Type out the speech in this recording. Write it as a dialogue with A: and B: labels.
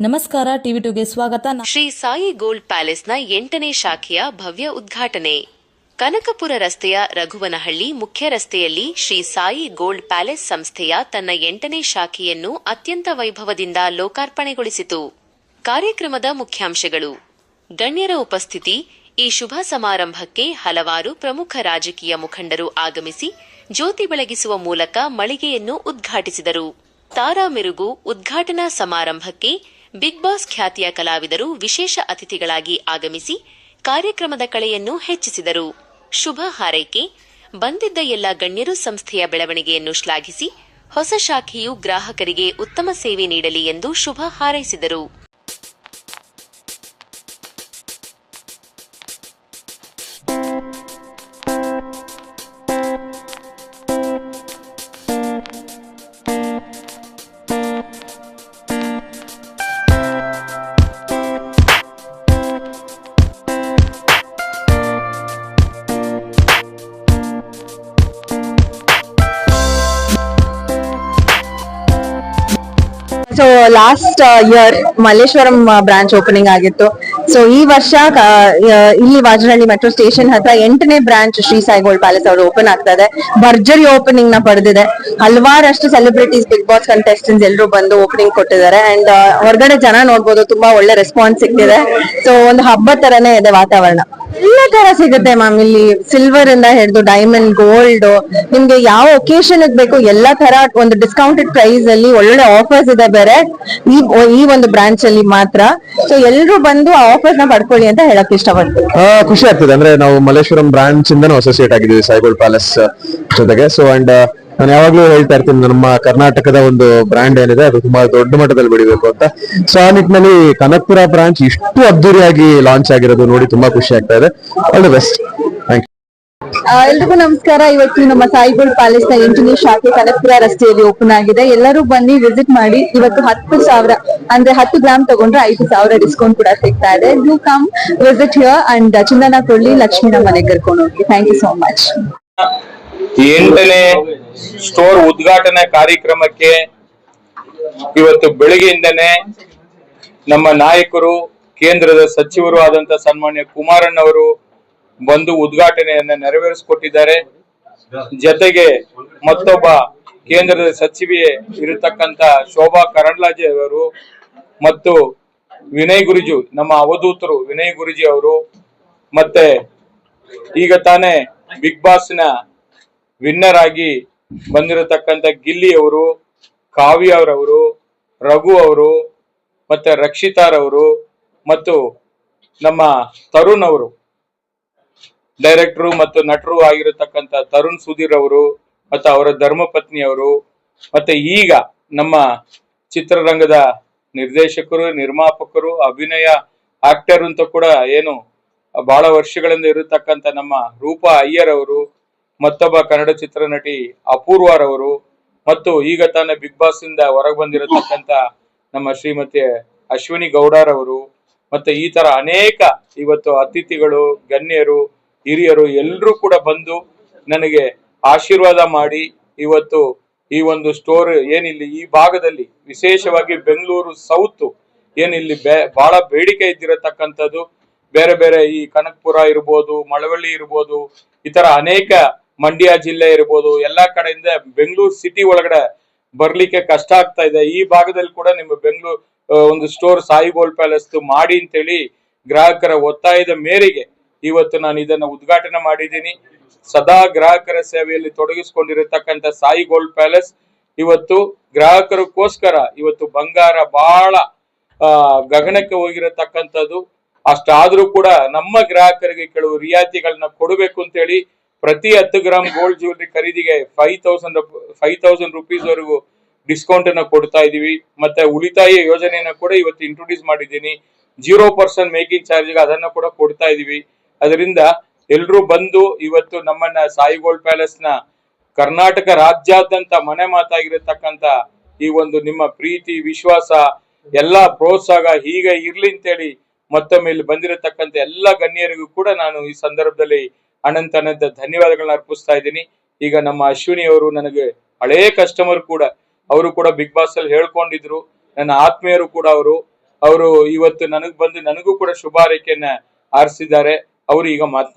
A: ನಮಸ್ಕಾರ ಟಿವಿ ಟುಗೆ ಸ್ವಾಗತ.
B: ಶ್ರೀ ಸಾಯಿ ಗೋಲ್ಡ್ ಪ್ಯಾಲೇಸ್ನ 8ನೇ ಶಾಖೆಯ ಭವ್ಯ ಉದ್ಘಾಟನೆ. ಕನಕಪುರ ರಸ್ತೆಯ ರಘುವನಹಳ್ಳಿ ಮುಖ್ಯ ರಸ್ತೆಯಲ್ಲಿ ಶ್ರೀ ಸಾಯಿ ಗೋಲ್ಡ್ ಪ್ಯಾಲೇಸ್ ಸಂಸ್ಥೆಯ ತನ್ನ 8ನೇ ಶಾಖೆಯನ್ನು ಅತ್ಯಂತ ವೈಭವದಿಂದ ಲೋಕಾರ್ಪಣೆಗೊಳಿಸಿತು. ಕಾರ್ಯಕ್ರಮದ ಮುಖ್ಯಾಂಶಗಳು: ಗಣ್ಯರ ಉಪಸ್ಥಿತಿ. ಈ ಶುಭ ಸಮಾರಂಭಕ್ಕೆ ಹಲವಾರು ಪ್ರಮುಖ ರಾಜಕೀಯ ಮುಖಂಡರು ಆಗಮಿಸಿ ಜ್ಯೋತಿ ಬೆಳಗಿಸುವ ಮೂಲಕ ಮಳಿಗೆಯನ್ನು ಉದ್ಘಾಟಿಸಿದರು. ತಾರಾ ಮೆರುಗು. ಉದ್ಘಾಟನಾ ಸಮಾರಂಭಕ್ಕೆ ಬಿಗ್ ಬಾಸ್ ಖ್ಯಾತಿಯ ಕಲಾವಿದರು ವಿಶೇಷ ಅತಿಥಿಗಳಾಗಿ ಆಗಮಿಸಿ ಕಾರ್ಯಕ್ರಮದ ಕಳೆಯನ್ನು ಹೆಚ್ಚಿಸಿದರು. ಶುಭ ಹಾರೈಕೆ. ಬಂದಿದ್ದ ಎಲ್ಲ ಗಣ್ಯರು ಸಂಸ್ಥೆಯ ಬೆಳವಣಿಗೆಯನ್ನು ಶ್ಲಾಘಿಸಿ ಹೊಸ ಶಾಖೆಯು ಗ್ರಾಹಕರಿಗೆ ಉತ್ತಮ ಸೇವೆ ನೀಡಲಿ ಎಂದು ಶುಭ ಹಾರೈಸಿದರು.
C: So last year Malleshwaram branch opening ಆಗಿತ್ತು. ಸೊ ಈ ವರ್ಷ ಇಲ್ಲಿ ವಾಜನಹಳ್ಳಿ ಮೆಟ್ರೋ ಸ್ಟೇಷನ್ ಹತ್ರ 8ನೇ branch Shri Sai Gold Palace ಅವರು ಓಪನ್ ಆಗ್ತಾ ಇದೆ. ಭರ್ಜರಿ ಓಪನಿಂಗ್ ನ ಪಡೆದಿದೆ. ಹಲವಾರಷ್ಟು ಸೆಲೆಬ್ರಿಟೀಸ್, ಬಿಗ್ ಬಾಸ್ ಕಂಟೆಸ್ಟೆಂಟ್ಸ್ ಎಲ್ಲರೂ ಬಂದು ಓಪನಿಂಗ್ ಕೊಟ್ಟಿದ್ದಾರೆ. ಅಂಡ್ ಹೊರಗಡೆ ಜನ ನೋಡ್ಬೋದು, ತುಂಬಾ ಒಳ್ಳೆ ರೆಸ್ಪಾನ್ಸ್ ಸಿಗ್ತಿದೆ. ಸೊ ಒಂದು ಹಬ್ಬ ತರನೇ ಇದೆ ವಾತಾವರಣ. ಎಲ್ಲ ತರ ಸಿಗುತ್ತೆ ಮ್ಯಾಮ್. ಇಲ್ಲಿ ಸಿಲ್ವರ್ ಇಂದ ಹಿಡಿದು ಡೈಮಂಡ್, ಗೋಲ್ಡ್, ನಿಮ್ಗೆ ಯಾವ ಒಕೇಶನ್ ಬೇಕು ಎಲ್ಲಾ ತರ ಒಂದು ಡಿಸ್ಕೌಂಟೆಡ್ ಪ್ರೈಸ್ ಅಲ್ಲಿ ಒಳ್ಳೊಳ್ಳೆ ಆಫರ್ಸ್ ಇದೆ ಬೇರೆ ಈ ಒಂದು ಬ್ರಾಂಚ್ ಅಲ್ಲಿ ಮಾತ್ರ. ಸೊ ಎಲ್ಲರೂ ಬಂದು ಆ ಆಫರ್ಸ್ ನ ಪಡ್ಕೊಳ್ಳಿ ಅಂತ ಹೇಳಕ್ ಇಷ್ಟಪಡ್ತೀನಿ.
D: ಖುಷಿ ಆಗ್ತದೆ. ಅಂದ್ರೆ ನಾವು ಮಲ್ಲೇಶ್ವರಂ ಬ್ರಾಂಚ್ ಇಂದ ಅಸೋಸಿಯೇಟ್ ಆಗಿದ್ದೀವಿ ಸಾಯಿ ಗೋಲ್ಡ್ ಪ್ಯಾಲೇಸ್ ಜೊತೆಗೆ. ಸೊ ಅಂಡ್ ನಾನು ಯಾವಾಗ್ಲೂ ಹೇಳ್ತಾ ಇರ್ತೀನಿ, ನಮ್ಮ ಕರ್ನಾಟಕದ ಒಂದು ಬ್ರ್ಯಾಂಡ್ ಏನಿದೆ ಅದು ತುಂಬಾ ದೊಡ್ಡ ಮಟ್ಟದಲ್ಲಿ ಬೆಳಿಬೇಕು ಅಂತ. ಸೊ ಆ ನಿಟ್ಟಿನಲ್ಲಿ ಕನಕಪುರ ಬ್ರಾಂಚ್ ಇಷ್ಟು ಅದ್ದೂರಿಯಾಗಿ ಲಾಂಚ್ ಆಗಿರೋದು ನೋಡಿ ತುಂಬಾ ಖುಷಿ ಆಗ್ತಾ ಇದೆ. All the best. Thank you.
C: ಎಲ್ರಿಗೂ ನಮಸ್ಕಾರ. ಇವತ್ತು ನಮ್ಮ ಸಾಯಿ ಗೋಲ್ಡ್ ಪ್ಯಾಲೇಸ್ ನ 8ನೇ ಶಾಖೆ ಕನಕಪುರ ರಸ್ತೆಯಲ್ಲಿ ಓಪನ್ ಆಗಿದೆ. ಎಲ್ಲರೂ ಬನ್ನಿ, ವಿಸಿಟ್ ಮಾಡಿ. ಇವತ್ತು 10,000 ಅಂದ್ರೆ 10 ಗ್ರಾಮ್ ತಗೊಂಡ್ರೆ 5,000 ಡಿಸ್ಕೌಂಟ್ ಕೂಡ ಸಿಗ್ತಾ ಇದೆ. You come visit here and ಚಿನ್ನನ ಕೊಳ್ಳಿ, ಲಕ್ಷ್ಮಿ ನಮ್ಮ ಮನೆಗೆ ಕರ್ಕೊಂಡು ಹೋಗಿ. Thank you so much.
E: 8ನೇ ಸ್ಟೋರ್ ಉದ್ಘಾಟನಾ ಕಾರ್ಯಕ್ರಮಕ್ಕೆ ಇವತ್ತು ಬೆಳಗ್ಗೆಯಿಂದನೇ ನಮ್ಮ ನಾಯಕರು, ಕೇಂದ್ರದ ಸಚಿವರು ಆದಂತ ಸನ್ಮಾನ್ಯ ಕುಮಾರಣ್ಣವರು ಬಂದು ಉದ್ಘಾಟನೆಯನ್ನ ನೆರವೇರಿಸಿಕೊಟ್ಟಿದ್ದಾರೆ. ಜೊತೆಗೆ ಮತ್ತೊಬ್ಬ ಕೇಂದ್ರದ ಸಚಿವೆ ಇರತಕ್ಕಂತ ಶೋಭಾ ಕರಂದ್ಲಾಜೆ ಅವರು ಮತ್ತು ವಿನಯ್ ಗುರೂಜಿ, ನಮ್ಮ ಅವಧೂತರು ವಿನಯ್ ಗುರೂಜಿ ಅವರು, ಮತ್ತೆ ಈಗ ತಾನೇ ಬಿಗ್ ಬಾಸ್ ನ ವಿನ್ನರ್ ಆಗಿ ಬಂದಿರತಕ್ಕಂತ ಗಿಲ್ಲಿ ಅವರು, ಕಾವ್ಯ ಅವರವರು, ರಘು ಅವರು, ಮತ್ತೆ ರಕ್ಷಿತಾರವರು ಮತ್ತು ನಮ್ಮ ತರುಣ್ ಅವರು, ಡೈರೆಕ್ಟರು ಮತ್ತು ನಟರು ಆಗಿರತಕ್ಕಂತ ತರುಣ್ ಸುಧೀರ್ ಅವರು, ಮತ್ತೆ ಅವರ ಧರ್ಮಪತ್ನಿ ಅವರು, ಮತ್ತೆ ಈಗ ನಮ್ಮ ಚಿತ್ರರಂಗದ ನಿರ್ದೇಶಕರು, ನಿರ್ಮಾಪಕರು, ಅಭಿನಯ ಆಕ್ಟರ್ ಅಂತ ಕೂಡ ಏನು ಬಹಳ ವರ್ಷಗಳಿಂದ ಇರತಕ್ಕಂತ ನಮ್ಮ ರೂಪಾ ಅಯ್ಯರ್ ಅವರು, ಮತ್ತೊಬ್ಬ ಕನ್ನಡ ಚಿತ್ರನಟಿ ಅಪೂರ್ವಾರವರು, ಮತ್ತು ಈಗ ತಾನೇ ಬಿಗ್ ಬಾಸ್ ಇಂದ ಹೊರಗೆ ಬಂದಿರತಕ್ಕಂತ ನಮ್ಮ ಶ್ರೀಮತಿ ಅಶ್ವಿನಿ ಗೌಡರವರು, ಮತ್ತೆ ಈ ತರ ಅನೇಕ ಇವತ್ತು ಅತಿಥಿಗಳು, ಗಣ್ಯರು, ಹಿರಿಯರು ಎಲ್ಲರೂ ಕೂಡ ಬಂದು ನನಗೆ ಆಶೀರ್ವಾದ ಮಾಡಿ ಇವತ್ತು ಈ ಒಂದು ಸ್ಟೋರ್ ಏನಿಲ್ಲಿ ಈ ಭಾಗದಲ್ಲಿ ವಿಶೇಷವಾಗಿ ಬೆಂಗಳೂರು ಸೌತ್ ಏನಿಲ್ಲಿ ಬಹಳ ಬೇಡಿಕೆ ಇದ್ದಿರತಕ್ಕಂಥದ್ದು, ಬೇರೆ ಬೇರೆ ಈ ಕನಕಪುರ ಇರ್ಬೋದು, ಮಳವಳ್ಳಿ ಇರ್ಬೋದು, ಈ ತರ ಅನೇಕ ಮಂಡ್ಯ ಜಿಲ್ಲೆ ಇರ್ಬೋದು, ಎಲ್ಲಾ ಕಡೆಯಿಂದ ಬೆಂಗಳೂರು ಸಿಟಿ ಒಳಗಡೆ ಬರ್ಲಿಕ್ಕೆ ಕಷ್ಟ ಆಗ್ತಾ ಇದೆ. ಈ ಭಾಗದಲ್ಲಿ ಕೂಡ ನಿಮ್ಮ ಬೆಂಗಳೂರು ಒಂದು ಸ್ಟೋರ್ ಸಾಯಿ ಗೋಲ್ಡ್ ಪ್ಯಾಲೇಸ್ ಮಾಡಿ ಅಂತೇಳಿ ಗ್ರಾಹಕರ ಒತ್ತಾಯದ ಮೇರೆಗೆ ಇವತ್ತು ನಾನು ಇದನ್ನ ಉದ್ಘಾಟನೆ ಮಾಡಿದ್ದೀನಿ. ಸದಾ ಗ್ರಾಹಕರ ಸೇವೆಯಲ್ಲಿ ತೊಡಗಿಸಿಕೊಂಡಿರತಕ್ಕಂತ ಸಾಯಿ ಗೋಲ್ಡ್ ಪ್ಯಾಲೇಸ್ ಇವತ್ತು ಗ್ರಾಹಕರಿಗೋಸ್ಕರ ಇವತ್ತು ಬಂಗಾರ ಬಹಳ ಗಗನಕ್ಕೆ ಹೋಗಿರತಕ್ಕಂಥದ್ದು. ಅಷ್ಟಾದ್ರೂ ಕೂಡ ನಮ್ಮ ಗ್ರಾಹಕರಿಗೆ ಕೆಲವು ರಿಯಾಯಿತಿಗಳನ್ನ ಕೊಡಬೇಕು ಅಂತ ಹೇಳಿ ಪ್ರತಿ 10 ಗ್ರಾಮ್ ಗೋಲ್ಡ್ ಜ್ಯುವೆಲ್ರಿ ಖರೀದಿಗೆ 5,000 ರುಪೀಸ್ ವರೆಗೂ ಡಿಸ್ಕೌಂಟ್ ಅನ್ನ ಕೊಡ್ತಾ ಇದೀವಿ. ಮತ್ತೆ ಉಳಿತಾಯ ಯೋಜನೆಯನ್ನ ಕೂಡ ಇವತ್ತು ಇಂಟ್ರೊಡ್ಯೂಸ್ ಮಾಡಿದ್ದೀನಿ. 0% ಮೇಕಿಂಗ್ ಚಾರ್ಜ್ ಅದನ್ನ ಕೂಡ ಕೊಡ್ತಾ ಇದೀವಿ. ಅದರಿಂದ ಎಲ್ರೂ ಬಂದು ಇವತ್ತು ನಮ್ಮನ್ನ ಸಾಯಿ ಗೋಲ್ಡ್ ಪ್ಯಾಲೇಸ್ ನ ಕರ್ನಾಟಕ ರಾಜ್ಯಾದ್ಯಂತ ಮನೆ ಮಾತಾಗಿರತಕ್ಕಂತ ಈ ಒಂದು ನಿಮ್ಮ ಪ್ರೀತಿ, ವಿಶ್ವಾಸ, ಎಲ್ಲಾ ಪ್ರೋತ್ಸಾಹ ಹೀಗೆ ಇರ್ಲಿ ಅಂತೇಳಿ ಮತ್ತೊಮ್ಮೆ ಇಲ್ಲಿ ಬಂದಿರತಕ್ಕಂತ ಎಲ್ಲಾ ಗಣ್ಯರಿಗೂ ಕೂಡ ನಾನು ಈ ಸಂದರ್ಭದಲ್ಲಿ ಅನಂತ ಧನ್ಯವಾದಗಳನ್ನ ಅರ್ಪಿಸ್ತಾ ಇದ್ದೀನಿ. ಈಗ ನಮ್ಮ ಅಶ್ವಿನಿ ಅವರು ನನಗೆ ಹಳೇ ಕಸ್ಟಮರ್ ಕೂಡ, ಅವರು ಕೂಡ ಬಿಗ್ ಬಾಸ್ ಅಲ್ಲಿ ಹೇಳ್ಕೊಂಡಿದ್ರು, ನನ್ನ ಆತ್ಮೀಯರು ಕೂಡ ಅವರು. ಅವರು ಇವತ್ತು ನನಗೂ ಕೂಡ ಶುಭಾರೈಕೆಯನ್ನ ಹಾರೈಸಿದ್ದಾರೆ. ಅವರು ಈಗ ಮಾತನಾಡ್ತಾರೆ.